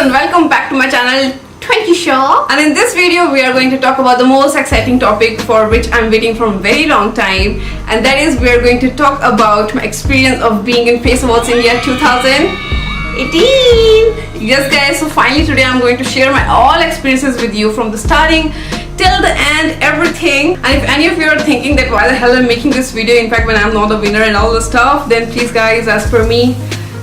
and welcome back to my channel 20 Show. And in this video we are going to talk about the most exciting topic for which I'm waiting for a very long time, and that is we are going to talk about my experience of being in Face Awards India 2018. Yes guys, so finally today I'm going to share my all experiences with you from the starting till the end, everything. And if any of you are thinking that why the hell I'm making this video, in fact when I'm not the winner and all the stuff, then please guys, as per me,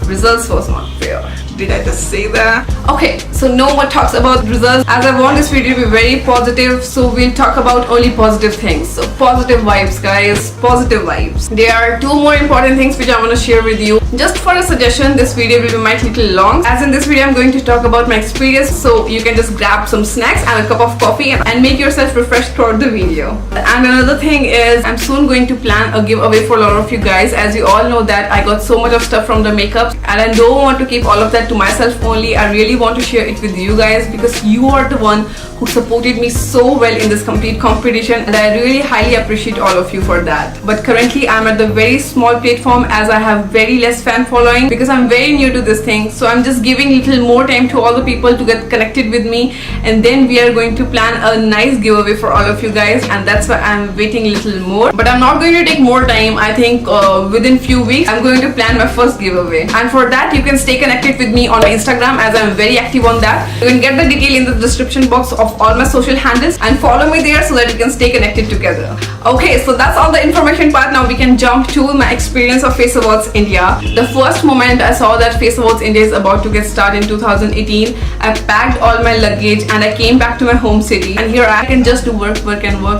results was not fair. Did I just say that? Okay, so no more talks about results, as I want this video to be very positive, so we'll talk about only positive things. So positive vibes guys, positive vibes. There are two more important things which I want to share with you. Just for a suggestion, this video will be might little long, as in this video I'm going to talk about my experience, so you can just grab some snacks and a cup of coffee and make yourself refreshed throughout the video. And another thing is I'm soon going to plan a giveaway for a lot of you guys, as you all know that I got so much of stuff from the makeup and I don't want to keep all of that to myself only. I really want to share it with you guys because you are the one who supported me so well in this complete competition, and I really highly appreciate all of you for that. But currently I'm at the very small platform, as I have very less fan following because I'm very new to this thing, so I'm just giving little more time to all the people to get connected with me, and then we are going to plan a nice giveaway for all of you guys, and that's why I'm waiting a little more. But I'm not going to take more time. I think within few weeks I'm going to plan my first giveaway, and for that you can stay connected with me on my Instagram, as I'm very active on that. You can get the detail in the description box of all my social handles and follow me there so that you can stay connected together. Okay, so that's all the information part. Now we can jump to my experience of Face Awards India. The first moment I saw that Face Awards India is about to get started in 2018, I packed all my luggage and I came back to my home city, and here I can just do work.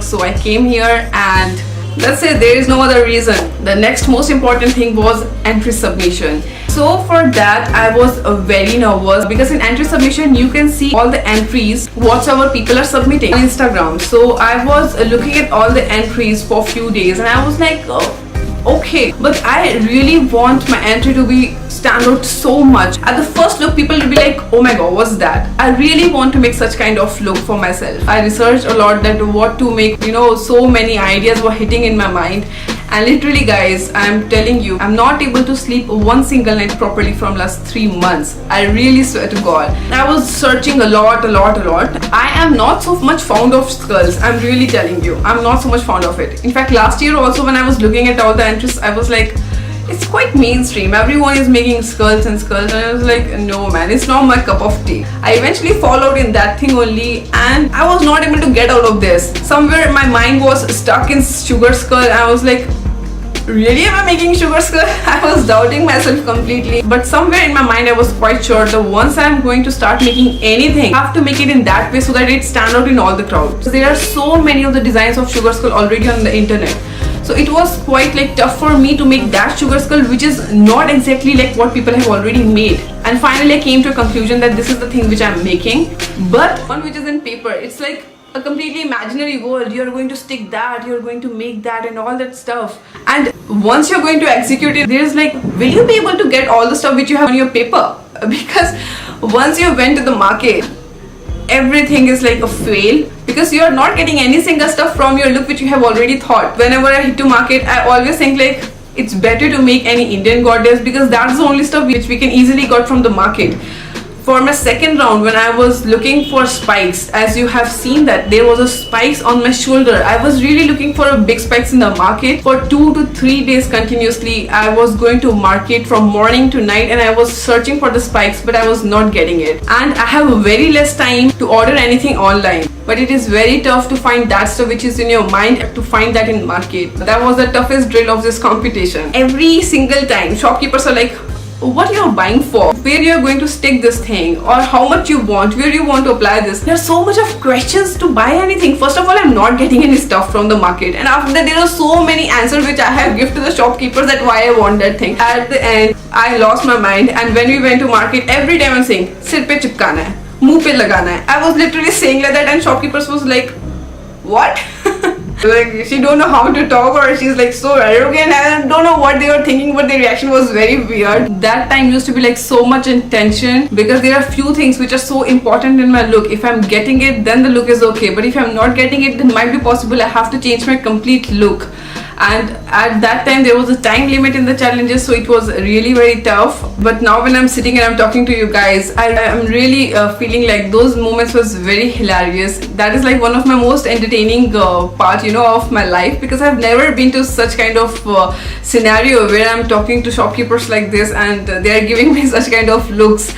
So I came here, and that's it. There is no other reason. The next most important thing was entry submission. So for that I was very nervous, because in entry submission you can see all the entries whatsoever people are submitting on Instagram. So I was looking at all the entries for a few days and I was like, oh, okay, but I really want my entry to be stand out so much. At the first look people will be like, oh my god, what's that? I really want to make such kind of look for myself. I researched a lot that what to make, so many ideas were hitting in my mind. And literally guys, I'm telling you, I'm not able to sleep one single night properly from last 3 months. I really swear to God. I was searching a lot. I am not so much fond of skulls. I'm really telling you, I'm not so much fond of it. In fact, last year also when I was looking at all the entries, I was like, it's quite mainstream. Everyone is making skulls, and I was like, no man, it's not my cup of tea. I eventually followed in that thing only, and I was not able to get out of this. Somewhere my mind was stuck in sugar skull. I was like, really, am I making sugar skull? I was doubting myself completely, but somewhere in my mind I was quite sure that once I'm going to start making anything, I have to make it in that way so that it stand out in all the crowds. There are so many of the designs of sugar skull already on the internet, so it was quite tough for me to make that sugar skull which is not exactly like what people have already made. And finally I came to a conclusion that this is the thing which I'm making, but one which is in paper. It's like a completely imaginary world. You're going to stick that, you're going to make that and all that stuff, and once you're going to execute it, there's like, will you be able to get all the stuff which you have on your paper? Because once you went to the market, everything is like a fail, because you are not getting any single stuff from your look which you have already thought. Whenever I hit to market, I always think like, it's better to make any Indian goddess, because that's the only stuff which we can easily got from the market. For my second round, when I was looking for spikes, as you have seen that there was a spikes on my shoulder, I was really looking for a big spikes in the market. For 2 to 3 days continuously, I was going to market from morning to night and I was searching for the spikes, but I was not getting it. And I have very less time to order anything online, but it is very tough to find that stuff which is in your mind, to find that in market. That was the toughest drill of this competition. Every single time shopkeepers are like, what you're buying for, where you're going to stick this thing, or how much you want, where you want to apply this. There's so much of questions to buy anything. First of all, I'm not getting any stuff from the market, and after that there are so many answers which I have given to the shopkeepers that why I want that thing. At the end I lost my mind, and when we went to market, every time I'm saying sir pe chipkana hai, muh pe lagana hai. I was literally saying like that, and shopkeepers was like, what? Like, she don't know how to talk, or she's like so arrogant. I don't know what they were thinking, but the reaction was very weird. That time used to be like so much in tension, because there are few things which are so important in my look. If I'm getting it, then the look is okay, but if I'm not getting it, then might be possible I have to change my complete look. and at that time there was a time limit in the challenges, so it was really very tough. But now when I'm sitting and I'm talking to you guys, I am really feeling like those moments was very hilarious. That is like one of my most entertaining part, of my life, because I've never been to such kind of scenario where I'm talking to shopkeepers like this and they are giving me such kind of looks.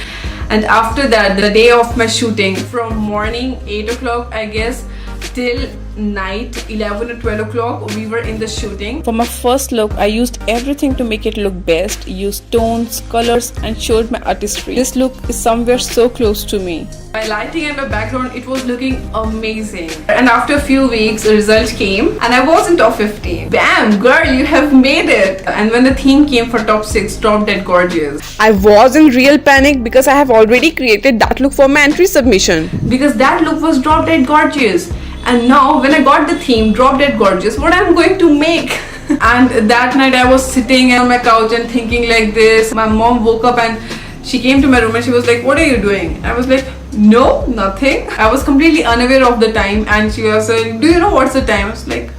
And after that, the day of my shooting, from morning 8 o'clock I guess till night 11 or 12 o'clock, we were in the shooting. For my first look, I used everything to make it look best, used tones, colors, and showed my artistry. This look is somewhere so close to me. My lighting and my background, it was looking amazing. And after a few weeks, the result came and I was in top 50. Bam, girl, you have made it. And when the theme came for top 6, Drop Dead Gorgeous, I was in real panic because I have already created that look for my entry submission. Because that look was Drop Dead Gorgeous. And now when I got the theme Drop Dead Gorgeous, what I'm going to make? And that night I was sitting on my couch and thinking like this. My mom woke up and she came to my room and she was like, what are you doing? I was like, no, nothing. I was completely unaware of the time, and she was saying, do you know what's the time? I was like,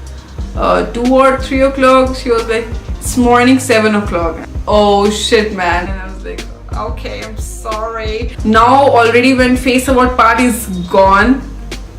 2 or 3 o'clock. She was like, it's morning 7 o'clock. Oh shit, man. And I was like, okay, I'm sorry. Now already when face award part is gone,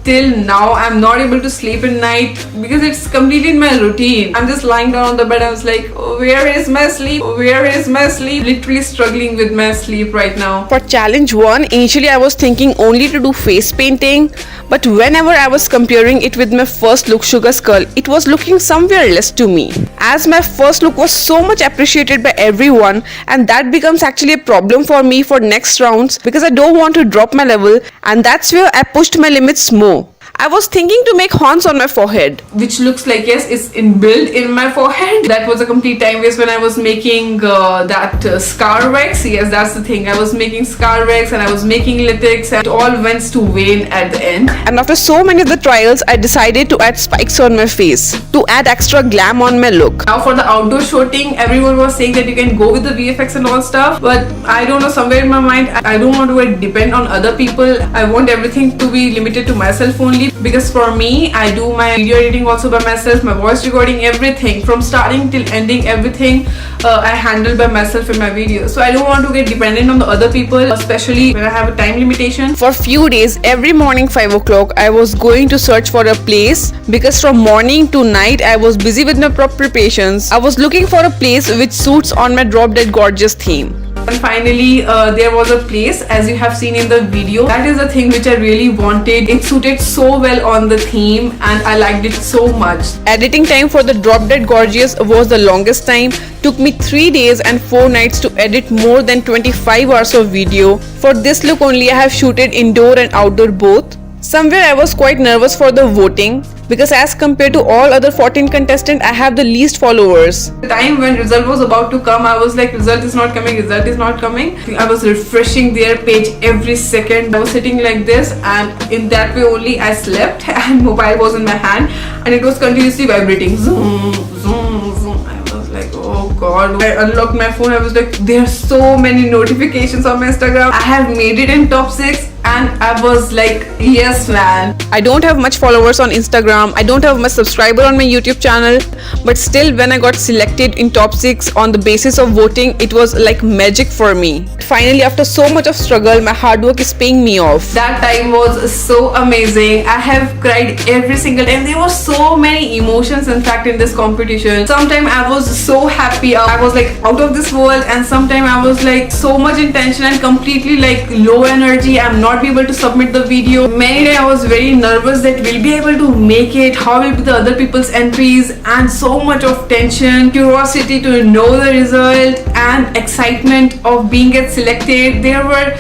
till now I'm not able to sleep at night because it's completely in my routine. I'm just lying down on the bed. I was like, oh, where is my sleep? Where is my sleep? Literally struggling with my sleep right now. For challenge 1, initially I was thinking only to do face painting, but whenever I was comparing it with my first look, Sugar Skull, it was looking somewhere less to me. As my first look was so much appreciated by everyone, and that becomes actually a problem for me for next rounds because I don't want to drop my level, and that's where I pushed my limits more. I was thinking to make horns on my forehead, which looks like, yes, it's inbuilt in my forehead. That was a complete time waste when I was making that scar wax. Yes, that's the thing. I was making scar wax and I was making latex, and it all went to vain at the end. And after so many of the trials, I decided to add spikes on my face to add extra glam on my look. Now for the outdoor shooting, everyone was saying that you can go with the VFX and all stuff, but I don't know, somewhere in my mind, I don't want to depend on other people. I want everything to be limited to myself only. Because for me, I do my video editing also by myself, my voice recording, everything from starting till ending, everything I handle by myself in my videos. So I don't want to get dependent on the other people, especially when I have a time limitation. For few days, every morning 5 o'clock, I was going to search for a place because from morning to night, I was busy with my preparations. I was looking for a place which suits on my Drop Dead Gorgeous theme. And finally there was a place, as you have seen in the video. That is the thing which I really wanted. It suited so well on the theme and I liked it so much. Editing time for the Drop Dead Gorgeous was the longest time. Took me 3 days and 4 nights to edit more than 25 hours of video. For this look only, I have shooted indoor and outdoor both. Somewhere I was quite nervous for the voting because as compared to all other 14 contestants, I have the least followers. The time when result was about to come, I was like, result is not coming, result is not coming. I was refreshing their page every second. I was sitting like this, and in that way only I slept, and mobile was in my hand and it was continuously vibrating. Zoom, zoom, zoom. I was like, oh god. I unlocked my phone. I was like, there are so many notifications on my Instagram. I have made it in top 6. And I was like, yes man. I don't have much followers on Instagram. I don't have much subscriber on my YouTube channel. But still, when I got selected in top 6 on the basis of voting, it was like magic for me. Finally, after so much of struggle, my hard work is paying me off. That time was so amazing. I have cried every single time. There were so many emotions in fact in this competition. Sometimes I was so happy. I was like out of this world, and sometimes I was like so much in tension and completely like low energy. I'm not be able to submit the video. Many days I was very nervous that we'll be able to make it, how will be the other people's entries, and so much of tension, curiosity to know the result, and excitement of being get selected. There were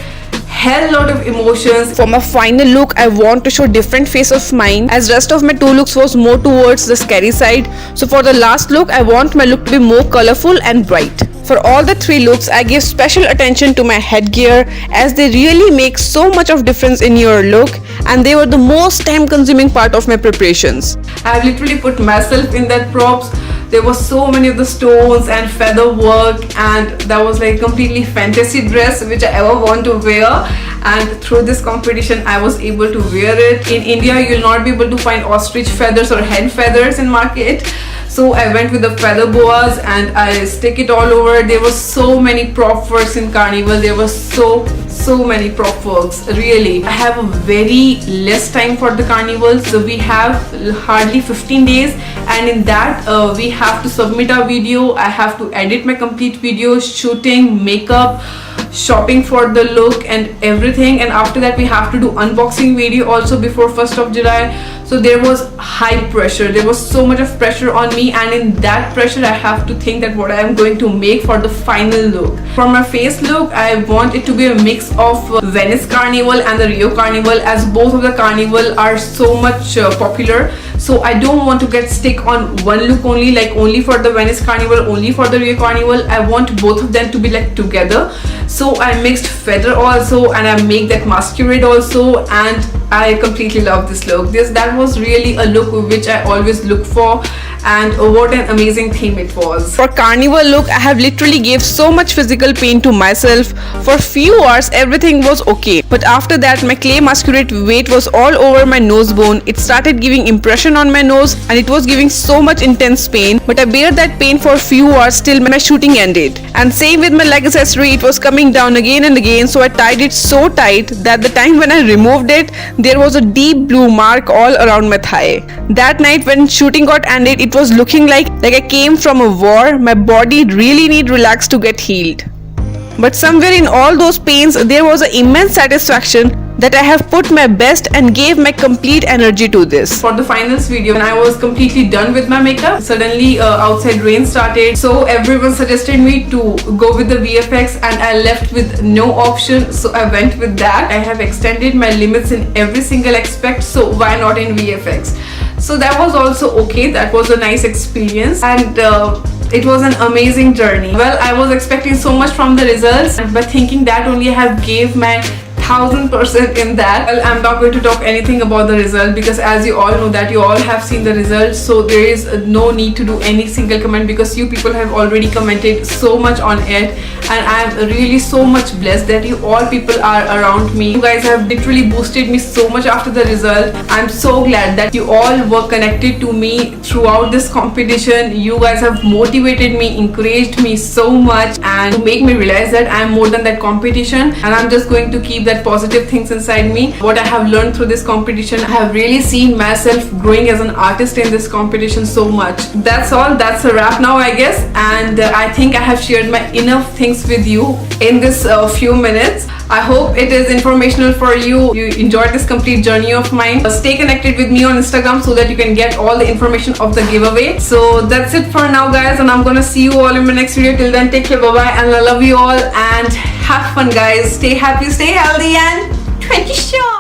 hell lot of emotions. For my final look, I want to show different face of mine, as rest of my 2 looks was more towards the scary side. So for the last look, I want my look to be more colorful and bright. For all the 3 looks, I give special attention to my headgear, as they really make so much of difference in your look, and they were the most time consuming part of my preparations. I have literally put myself in that props. There were so many of the stones and feather work, and that was like completely fantasy dress which I ever want to wear, and through this competition I was able to wear it. In India you'll not be able to find ostrich feathers or hen feathers in market, So I went with the feather boas and I stick it all over. There were so many prop works in Carnival. There were so many prop works, really. I have a very less time for the Carnival, so we have hardly 15 days, and in that we have to submit our video. I have to edit my complete video, shooting, makeup, shopping for the look and everything, and after that we have to do unboxing video also before 1st of July. So there was high pressure. There was so much of pressure on me, and in that pressure I have to think that what I am going to make for the final look. For my face look, I want it to be a mix of Venice Carnival and the Rio Carnival, as both of the carnival are so much popular. So I don't want to get stick on one look only, like only for the Venice Carnival, only for the Rio Carnival. I want both of them to be like together. So I mixed feather also, and I make that masquerade also, and I completely love this look. That was really a look which I always look for, and what an amazing theme it was. For carnival look, I have literally gave so much physical pain to myself. For few hours everything was okay, but after that my clay masquerade weight was all over my nose bone. It started giving impression on my nose and it was giving so much intense pain, but I bear that pain for few hours till my shooting ended. And same with my leg accessory, it was coming down again and again, so I tied it so tight that the time when I removed it, there was a deep blue mark all around my thigh. That night when shooting got ended, it was looking like I came from a war. My body really need relax to get healed. But somewhere in all those pains, there was an immense satisfaction that I have put my best and gave my complete energy to this. For the finals video, when I was completely done with my makeup, suddenly outside rain started, so everyone suggested me to go with the VFX, and I left with no option, so I went with that. I have extended my limits in every single aspect, so why not in VFX? So that was also okay. That was a nice experience, and it was an amazing journey. Well, I was expecting so much from the results, but thinking that only I have gave my 1000% in that. Well, I'm not going to talk anything about the result, because as you all know that you all have seen the results, so there is no need to do any single comment, because you people have already commented so much on it, and I'm really so much blessed that you all people are around me. You guys have literally boosted me so much after the result. I'm so glad that you all were connected to me throughout this competition. You guys have motivated me, encouraged me so much, and to make me realize that I'm more than that competition, and I'm just going to keep that positive things inside me. What I have learned through this competition, I have really seen myself growing as an artist in this competition so much. That's all. That's a wrap now, I guess, and I think I have shared my enough things with you in this few minutes. I hope it is informational for you. You enjoyed this complete journey of mine. Stay connected with me on Instagram so that you can get all the information of the giveaway. So that's it for now, guys, and I'm gonna see you all in my next video. Till then, take care, bye bye, and I love you all, and have fun, guys. Stay happy, stay healthy, and 20 show.